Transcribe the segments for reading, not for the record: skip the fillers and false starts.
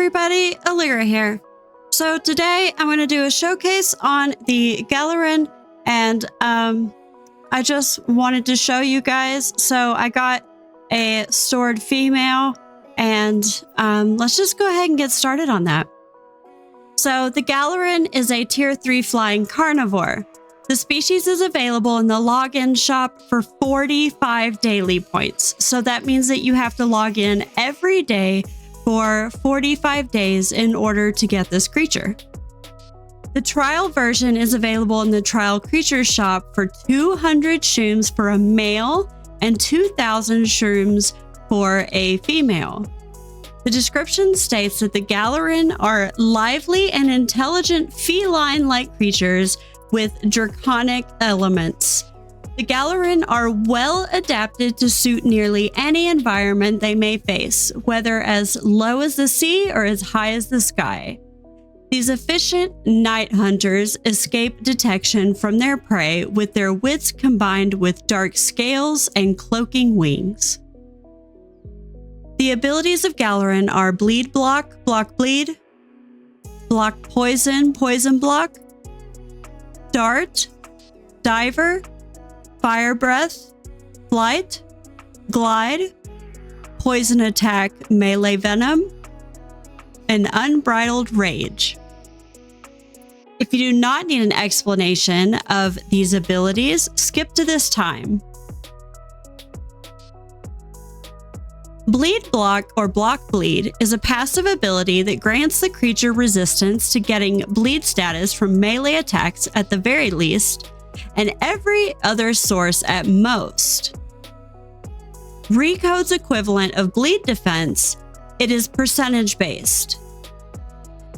everybody, Elirra here. So today I'm going to do a showcase on the Galiryn, and I just wanted to show you guys. So I got a stored female, and let's just go ahead and get started on that. So the Galiryn is a tier 3 flying carnivore. The species is available in the login shop for 45 daily points. So that means that you have to log in every day for 45 days in order to get this creature. The trial version is available in the trial creature shop for 200 shrooms for a male and 2,000 shrooms for a female. The description states that the Galiryn are lively and intelligent feline-like creatures with draconic elements. The Galiryn are well adapted to suit nearly any environment they may face, whether as low as the sea or as high as the sky. These efficient night hunters escape detection from their prey with their wits combined with dark scales and cloaking wings. The abilities of Galiryn are Bleed Block, Block Bleed, Block Poison, Poison Block, Dart, Diver, Fire Breath, Flight, Glide, Poison Attack, Melee Venom, and Unbridled Rage. If you do not need an explanation of these abilities, skip to this time. Bleed Block or Block Bleed is a passive ability that grants the creature resistance to getting bleed status from melee attacks at the very least, and every other source at most. Recode's equivalent of bleed defense, it is percentage based.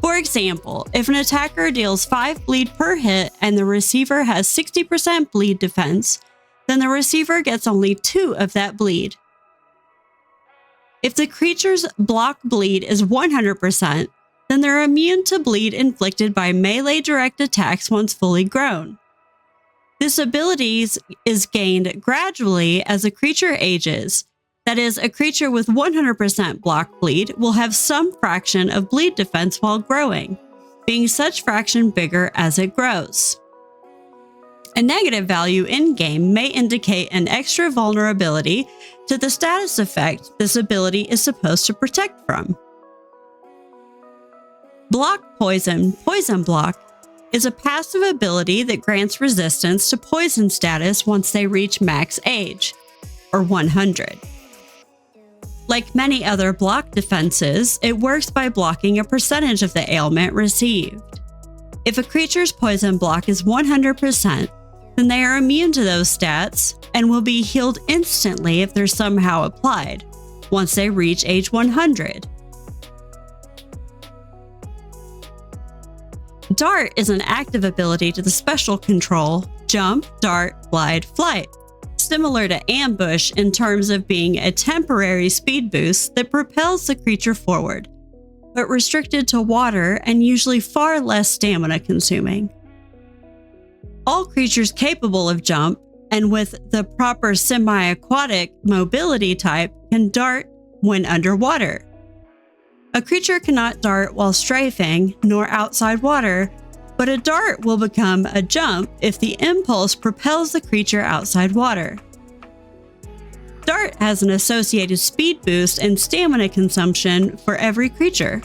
For example, if an attacker deals 5 bleed per hit and the receiver has 60% bleed defense, then the receiver gets only 2 of that bleed. If the creature's block bleed is 100%, then they're immune to bleed inflicted by melee direct attacks once fully grown. This ability is gained gradually as a creature ages. That is, a creature with 100% block bleed will have some fraction of bleed defense while growing, being such fraction bigger as it grows. A negative value in-game may indicate an extra vulnerability to the status effect this ability is supposed to protect from. Block Poison, Poison Block, is a passive ability that grants resistance to poison status once they reach max age, or 100. Like many other block defenses, it works by blocking a percentage of the ailment received. If a creature's poison block is 100%, then they are immune to those stats and will be healed instantly if they're somehow applied, once they reach age 100. Dart is an active ability to the special control Jump, Dart, Glide, Flight, similar to Ambush in terms of being a temporary speed boost that propels the creature forward, but restricted to water and usually far less stamina consuming. All creatures capable of jump, and with the proper semi-aquatic mobility type, can dart when underwater. A creature cannot dart while strafing, nor outside water, but a dart will become a jump if the impulse propels the creature outside water. Dart has an associated speed boost and stamina consumption for every creature.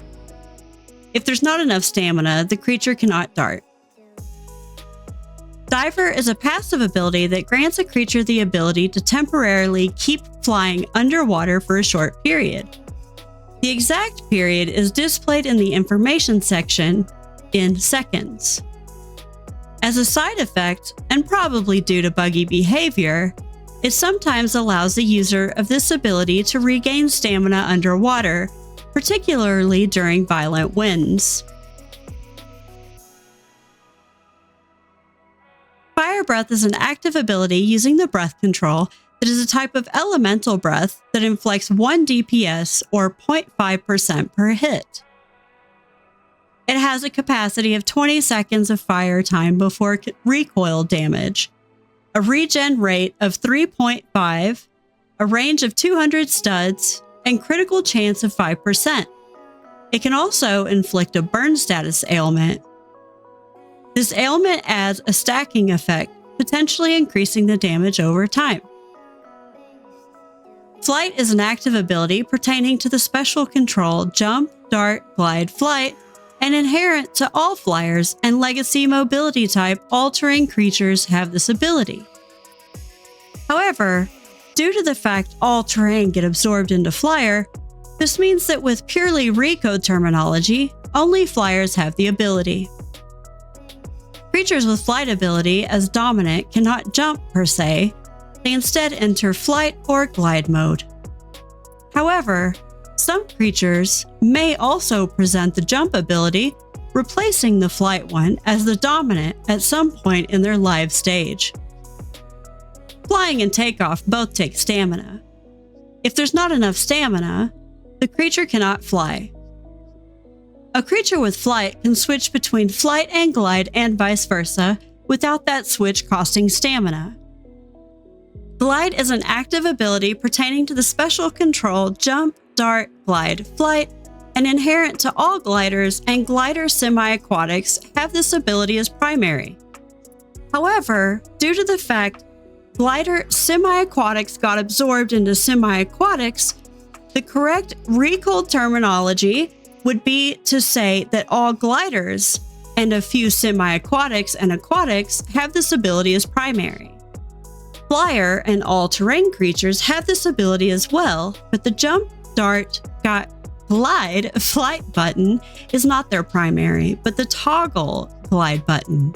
If there's not enough stamina, the creature cannot dart. Diver is a passive ability that grants a creature the ability to temporarily keep flying underwater for a short period. The exact period is displayed in the information section in seconds. As a side effect, and probably due to buggy behavior, it sometimes allows the user of this ability to regain stamina underwater, particularly during violent winds. Fire Breath is an active ability using the breath control that is a type of elemental breath that inflicts 1 DPS or 0.5% per hit. It has a capacity of 20 seconds of fire time before recoil damage, a regen rate of 3.5, a range of 200 studs, and critical chance of 5%. It can also inflict a burn status ailment. This ailment adds a stacking effect, potentially increasing the damage over time. Flight is an active ability pertaining to the special control Jump, Dart, Glide, Flight, and inherent to all flyers and legacy mobility type altering creatures have this ability. However, due to the fact all terrain get absorbed into flyer, this means that with purely recode terminology, only flyers have the ability. Creatures with flight ability as dominant cannot jump per se, they instead enter flight or glide mode. However, some creatures may also present the jump ability, replacing the flight one as the dominant at some point in their live stage. Flying and takeoff both take stamina. If there's not enough stamina, the creature cannot fly. A creature with flight can switch between flight and glide and vice versa without that switch costing stamina. Glide is an active ability pertaining to the special control Jump, Dart, Glide, Flight, and inherent to all gliders and glider semi-aquatics have this ability as primary. However, due to the fact glider semi-aquatics got absorbed into semi-aquatics, the correct recall terminology would be to say that all gliders and a few semi-aquatics and aquatics have this ability as primary. Flyer and all-terrain creatures have this ability as well, but the Jump, Dart, Glide, Flight button is not their primary, but the Toggle Glide button.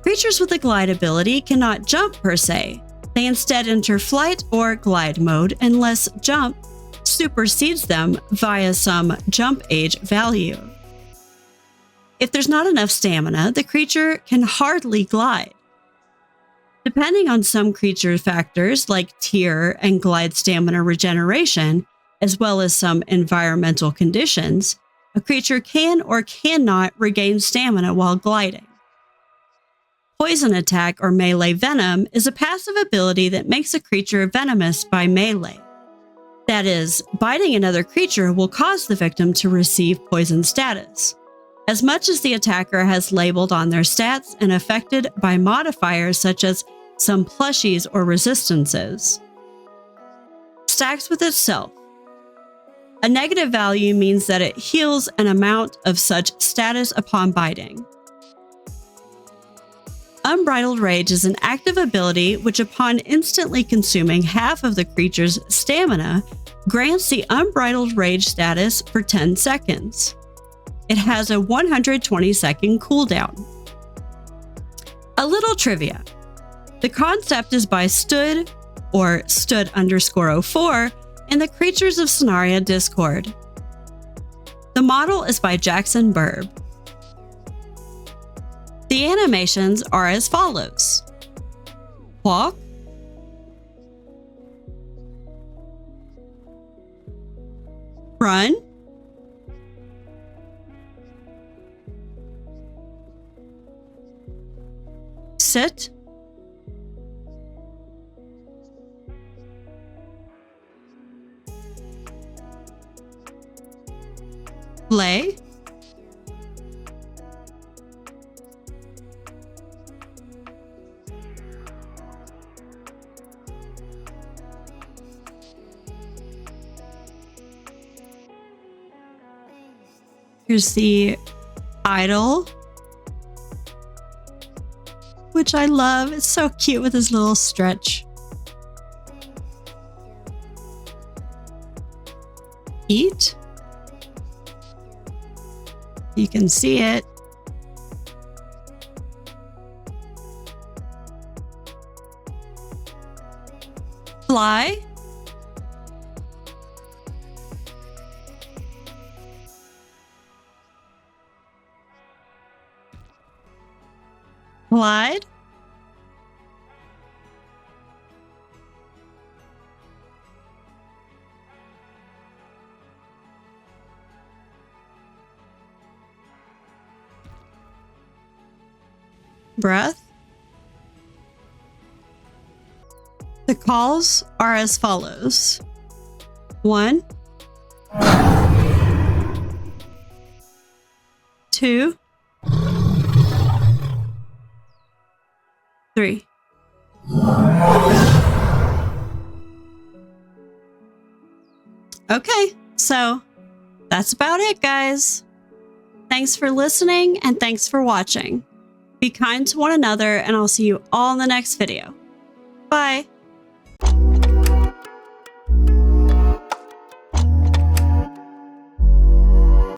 Creatures with the Glide ability cannot jump per se. They instead enter Flight or Glide mode unless Jump supersedes them via some jump age value. If there's not enough stamina, the creature can hardly glide. Depending on some creature factors like tier and glide stamina regeneration, as well as some environmental conditions, a creature can or cannot regain stamina while gliding. Poison attack or melee venom is a passive ability that makes a creature venomous by melee. That is, biting another creature will cause the victim to receive poison status, as much as the attacker has labeled on their stats and affected by modifiers such as some plushies or resistances. Stacks with itself. A negative value means that it heals an amount of such status upon biting. Unbridled Rage is an active ability which, upon instantly consuming half of the creature's stamina, grants the Unbridled Rage status for 10 seconds. It has a 120-second cooldown. A little trivia. The concept is by Stood, or Stood_04, in the Creatures of Sonaria Discord. The model is by Jackson Burb. The animations are as follows. Walk, run, sit, lay, here's the idle, which I love. It's so cute with his little stretch. Eat. You can see it. Fly. Glide. Breath. The calls are as follows. 1, 2, 3. Okay, so that's about it, guys. Thanks for listening and thanks for watching. Be kind to one another, and I'll see you all in the next video. Bye.